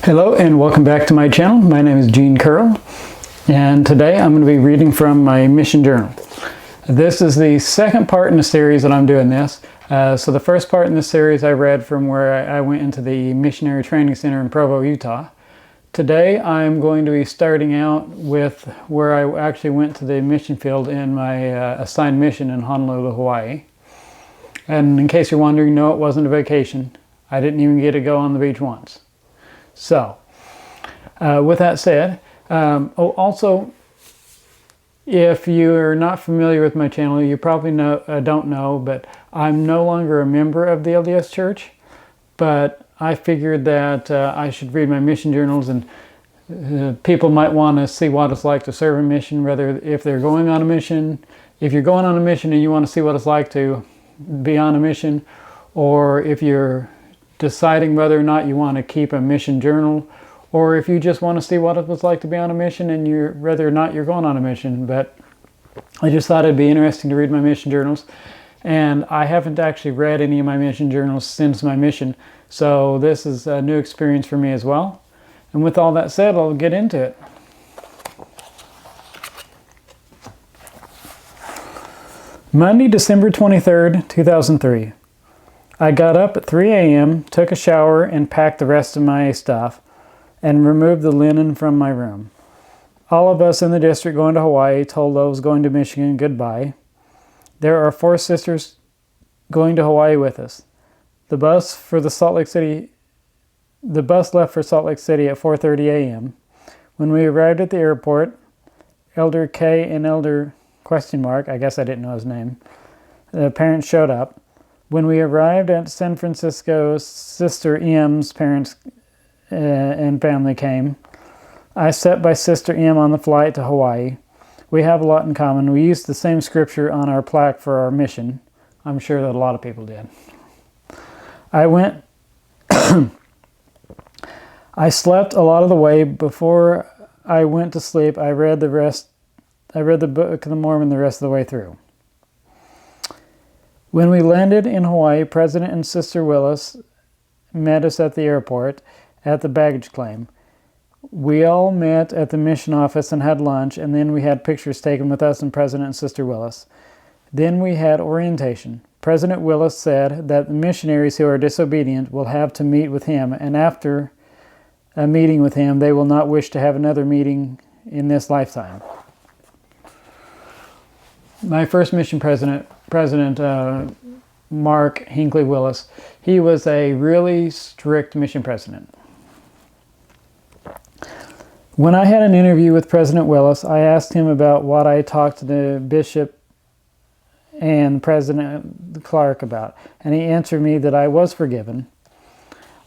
Hello and welcome back to my channel. My name is Gene Curl, and today I'm going to be reading from my mission journal. This is the second part in the series that I'm doing this. So the first part in the series I read from where I went into the Missionary Training Center in Provo, Utah. Today I'm going to be starting out with where I actually went to the mission field in my assigned mission in Honolulu, Hawaii. And in case you're wondering, no, it wasn't a vacation. I didn't even get to go on the beach once. So, with that said, also, if you're not familiar with my channel, you probably don't know, but I'm no longer a member of the LDS Church, but I figured that I should read my mission journals, and people might want to see what it's like to serve a mission, whether if they're going on a mission, if you're going on a mission and you want to see what it's like to be on a mission, or if you're deciding whether or not you want to keep a mission journal, or if you just want to see what it was like to be on a mission and whether or not you're going on a mission. But I just thought it'd be interesting to read my mission journals, and I haven't actually read any of my mission journals since my mission, so this is a new experience for me as well. And with all that said, I'll get into it. Monday, December 23rd, 2003. I got up at 3 a.m., took a shower, and packed the rest of my stuff, and removed the linen from my room. All of us in the district going to Hawaii told those going to Michigan goodbye. There are 4 sisters going to Hawaii with us. The bus left for Salt Lake City at 4:30 a.m. When we arrived at the airport, Elder K and Elder I guess I didn't know his name, the parents showed up. When we arrived at San Francisco, Sister M's parents and family came. I sat by Sister M on the flight to Hawaii. We have a lot in common. We used the same scripture on our plaque for our mission. I'm sure that a lot of people did. I slept a lot of the way. Before I went to sleep, I read the Book of the Mormon the rest of the way through. When we landed in Hawaii, President and Sister Willis met us at the airport at the baggage claim. We all met at the mission office and had lunch, and then we had pictures taken with us and President and Sister Willis. Then we had orientation. President Willis said that the missionaries who are disobedient will have to meet with him, and after a meeting with him, they will not wish to have another meeting in this lifetime. My first mission president, Mark Hinckley Willis, he was a really strict mission president. When I had an interview with President Willis, I asked him about what I talked to the bishop and President Clark about, and he answered me that I was forgiven.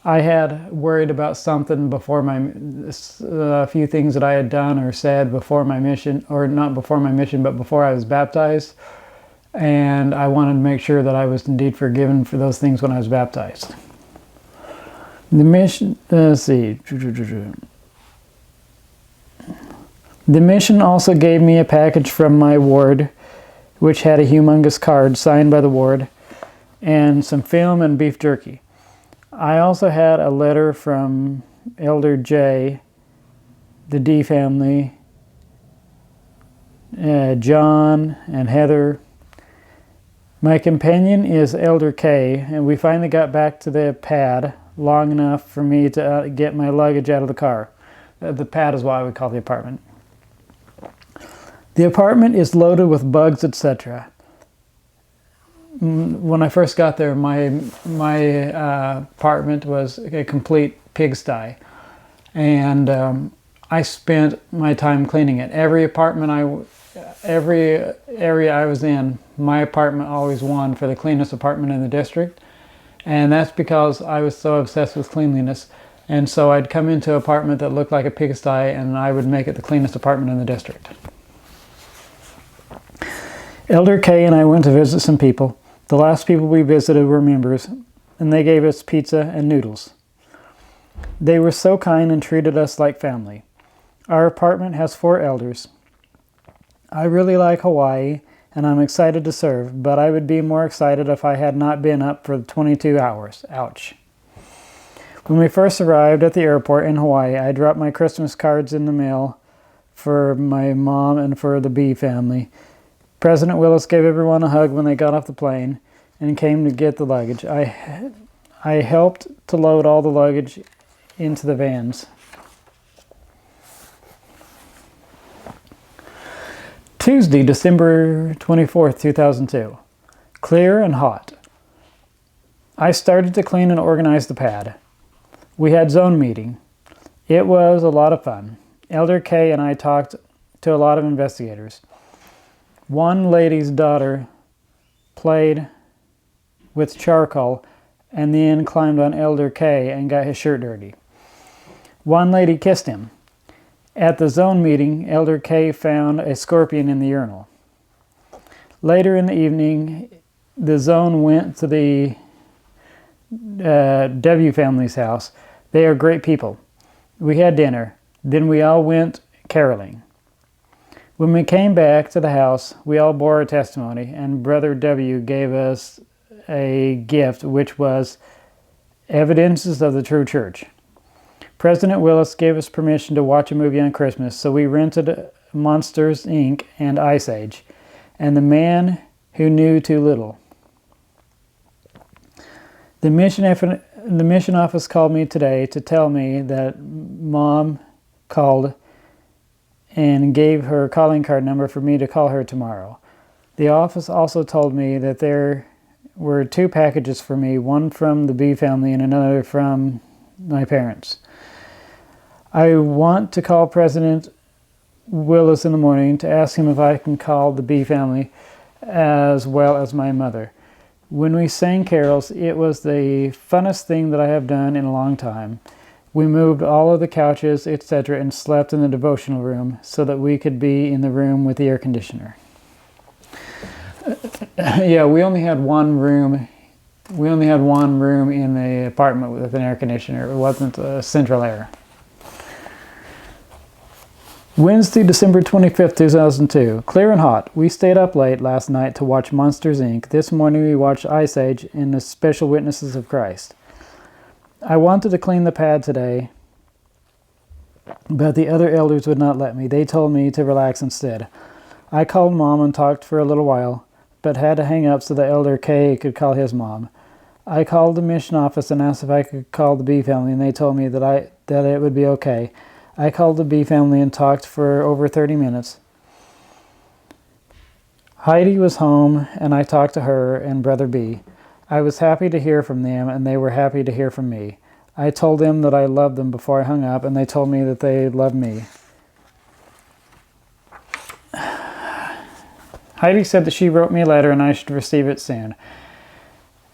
I had worried about something before a few things that I had done or said before my mission, or not before my mission, but before I was baptized. And I wanted to make sure that I was indeed forgiven for those things when I was baptized. The mission, The mission also gave me a package from my ward, which had a humongous card signed by the ward, and some film and beef jerky. I also had a letter from Elder J, the D family, John and Heather. My companion is Elder K, and we finally got back to the pad long enough for me to get my luggage out of the car. The pad is what I would call the apartment. The apartment is loaded with bugs, etc. When I first got there, my apartment was a complete pigsty, and I spent my time cleaning it. Every area I was in, my apartment always won for the cleanest apartment in the district, and that's because I was so obsessed with cleanliness. And so I'd come into an apartment that looked like a pigsty, and I would make it the cleanest apartment in the district. Elder K and I went to visit some people. The last people we visited were members, and they gave us pizza and noodles. They were so kind and treated us like family. Our apartment has 4 elders. I really like Hawaii, and I'm excited to serve, but I would be more excited if I had not been up for 22 hours. Ouch. When we first arrived at the airport in Hawaii, I dropped my Christmas cards in the mail for my mom and for the B family. President Willis gave everyone a hug when they got off the plane and came to get the luggage. I helped to load all the luggage into the vans. Tuesday, December 24th, 2002. Clear and hot. I started to clean and organize the pad. We had zone meeting. It was a lot of fun. Elder Kay and I talked to a lot of investigators. One lady's daughter played with charcoal and then climbed on Elder Kay and got his shirt dirty. One lady kissed him. At the zone meeting, Elder Kay found a scorpion in the urinal. Later in the evening, the zone went to the W family's house. They are great people. We had dinner. Then we all went caroling. When we came back to the house, we all bore our testimony, and Brother W gave us a gift, which was evidences of the true church. President Willis gave us permission to watch a movie on Christmas, so we rented Monsters, Inc. and Ice Age, and The Man Who Knew Too Little. The mission office called me today to tell me that Mom called and gave her calling card number for me to call her tomorrow. The office also told me that there were 2 packages for me, one from the B family and another from my parents. I want to call President Willis in the morning to ask him if I can call the B family as well as my mother. When we sang carols, it was the funnest thing that I have done in a long time. We moved all of the couches, etc., and slept in the devotional room so that we could be in the room with the air conditioner. Yeah, we only had one room. We only had one room in the apartment with an air conditioner. It wasn't central air. Wednesday, December 25th, 2002. Clear and hot. We stayed up late last night to watch Monsters, Inc. This morning we watched Ice Age and the Special Witnesses of Christ. I wanted to clean the pad today, but the other elders would not let me. They told me to relax instead. I called Mom and talked for a little while, but had to hang up so that Elder Kay could call his mom. I called the mission office and asked if I could call the B family, and they told me that it would be okay. I called the B family and talked for over 30 minutes. Heidi was home, and I talked to her and Brother B. I was happy to hear from them, and they were happy to hear from me. I told them that I loved them before I hung up, and they told me that they loved me. Heidi said that she wrote me a letter and I should receive it soon.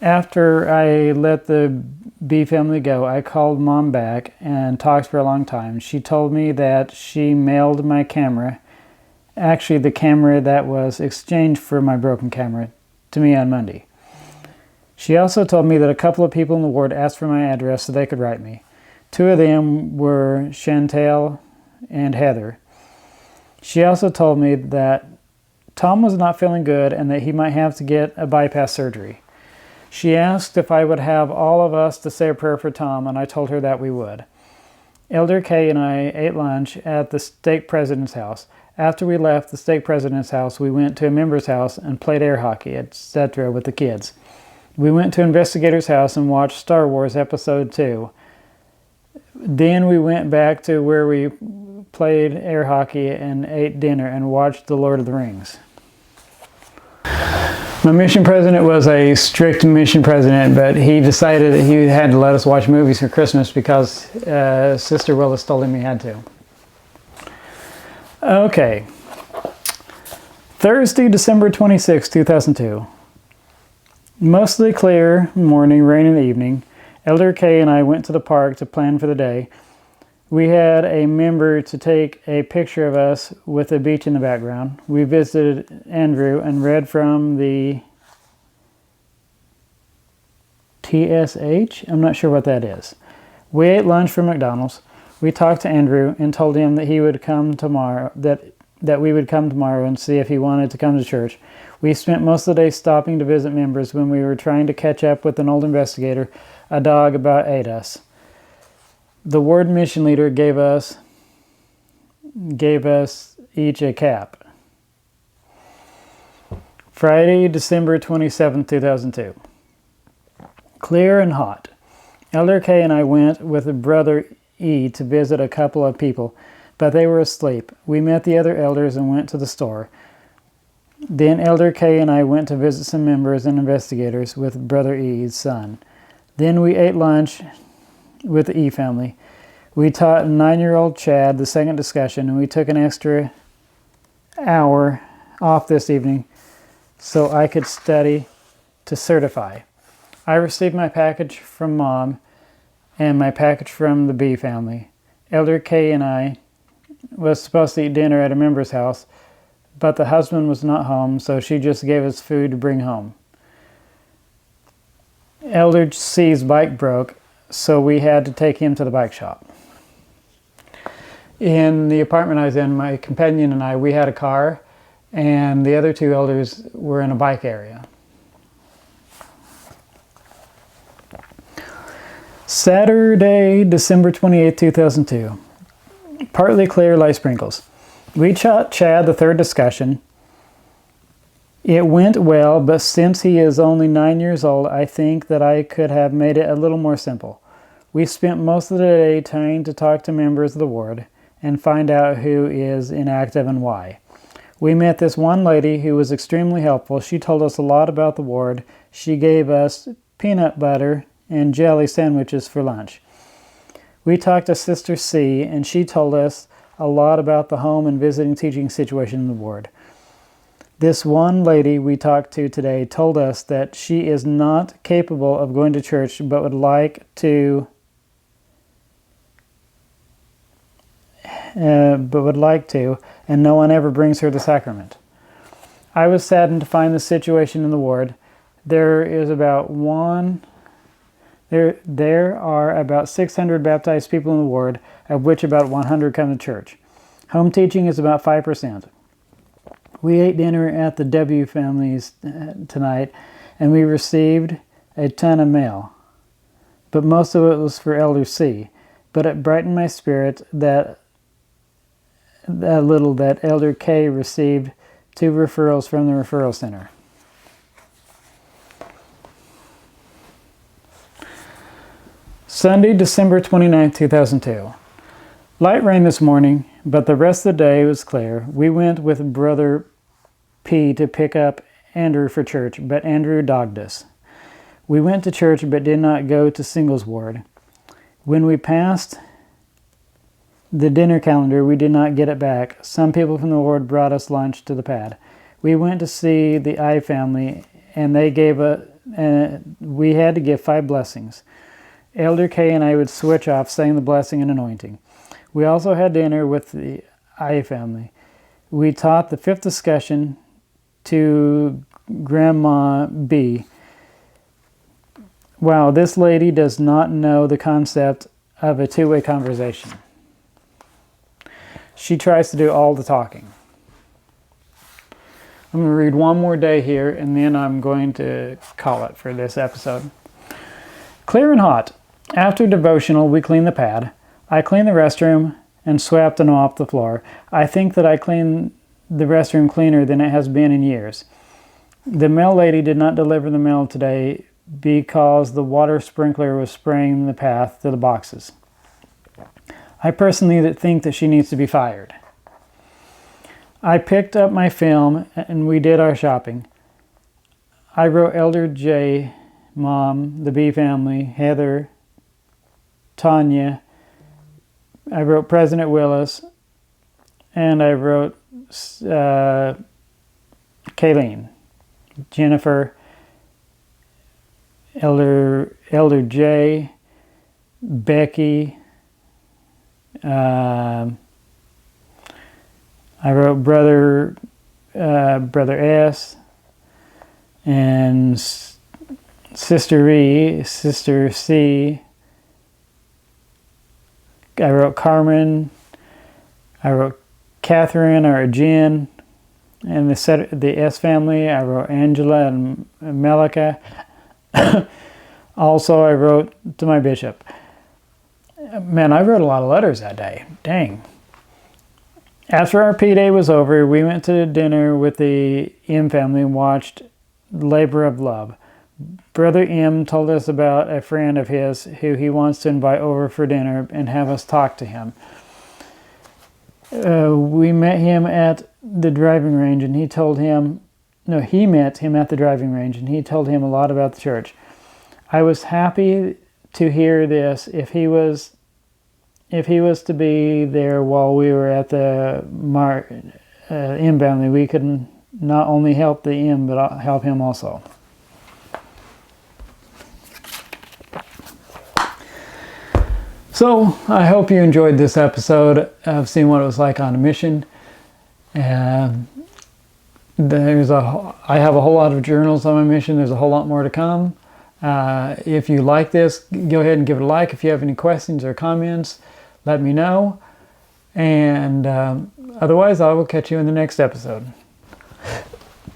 After I let the B family go, I called Mom back and talked for a long time. She told me that she mailed my camera, actually the camera that was exchanged for my broken camera, to me on Monday. She also told me that a couple of people in the ward asked for my address so they could write me. 2 of them were Chantel and Heather. She also told me that Tom was not feeling good and that he might have to get a bypass surgery. She asked if I would have all of us to say a prayer for Tom, and I told her that we would. Elder Kay and I ate lunch at the stake president's house. After we left the stake president's house, we went to a member's house and played air hockey, etc. with the kids. We went to investigator's house and watched Star Wars Episode 2. Then we went back to where we played air hockey and ate dinner and watched The Lord of the Rings. My mission president was a strict mission president, but he decided that he had to let us watch movies for Christmas because Sister Willis told him he had to. Okay. Thursday, December 26, 2002. Mostly clear morning, rain in the evening. Elder Kay and I went to the park to plan for the day. We had a member to take a picture of us with a beach in the background. We visited Andrew and read from the TSH. I'm not sure what that is. We ate lunch from McDonald's. We talked to Andrew and told him that he would come tomorrow, that we would come tomorrow and see if he wanted to come to church. We spent most of the day stopping to visit members. When we were trying to catch up with an old investigator, a dog about ate us. The ward mission leader gave us each a cap. Friday, December 27, 2002. Clear and hot. Elder K and I went with Brother E to visit a couple of people, but they were asleep. We met the other elders and went to the store. Then Elder K and I went to visit some members and investigators with Brother E's son. Then we ate lunch with the E family. We taught 9-year-old Chad the second discussion, and we took an extra hour off this evening so I could study to certify. I received my package from Mom and my package from the B family. Elder K and I was supposed to eat dinner at a member's house, but the husband was not home, so she just gave us food to bring home. Elder C's bike broke, so we had to take him to the bike shop. In the apartment I was in, my companion and I, we had a car, and the other 2 elders were in a bike area. Saturday, December 28, 2002. Partly clear, light sprinkles. We taught Chad the third discussion. It went well, but since he is only 9 years old, I think that I could have made it a little more simple. We spent most of the day trying to talk to members of the ward and find out who is inactive and why. We met this one lady who was extremely helpful. She told us a lot about the ward. She gave us peanut butter and jelly sandwiches for lunch. We talked to Sister C, and she told us a lot about the home and visiting teaching situation in the ward. This one lady we talked to today told us that she is not capable of going to church but would like to and no one ever brings her the sacrament. I was saddened to find the situation in the ward. There are about 600 baptized people in the ward, of which about 100 come to church. Home teaching is about 5%. We ate dinner at the W families tonight, and we received a ton of mail. But most of it was for Elder C. But it brightened my spirit that Elder K received 2 referrals from the referral center. Sunday, December 29, 2002. Light rain this morning, but the rest of the day was clear. We went with Brother P to pick up Andrew for church, but Andrew dogged us. We went to church but did not go to singles ward. When we passed the dinner calendar, we did not get it back. Some people from the ward brought us lunch to the pad. We went to see the I family, and we had to give 5 blessings. Elder K and I would switch off saying the blessing and anointing. We also had dinner with the I family. We taught the 5th discussion to Grandma B. Wow, this lady does not know the concept of a 2-way conversation. She tries to do all the talking. I'm going to read one more day here, and then I'm going to call it for this episode. Clear and hot. After devotional, we cleaned the pad. I cleaned the restroom and swept and mopped the floor. I think that I cleaned the restroom cleaner than it has been in years. The mail lady did not deliver the mail today because the water sprinkler was spraying the path to the boxes. I personally think that she needs to be fired. I picked up my film and we did our shopping. I wrote Elder J, Mom, the B family, Heather, Tanya. I wrote President Willis, and I wrote Kayleen, Jennifer, Elder J, Becky. I wrote Brother S, and Sister E, Sister C. I wrote Carmen. I wrote Catherine or Jen. And the S family, I wrote Angela and Melika. Also, I wrote to my bishop. Man, I wrote a lot of letters that day. Dang. After our P-Day was over, we went to dinner with the M family and watched Labor of Love. Brother M told us about a friend of his who he wants to invite over for dinner and have us talk to him. We met him at the driving range, and he met him at the driving range, and he told him a lot about the church. I was happy to hear this. If he was to be there while we were at the M family, we could not only help the M, but help him also. So I hope you enjoyed this episode of seeing what it was like on a mission. And I have a whole lot of journals on my mission. There's a whole lot more to come. If you like this, go ahead and give it a like. If you have any questions or comments, let me know. And otherwise, I will catch you in the next episode.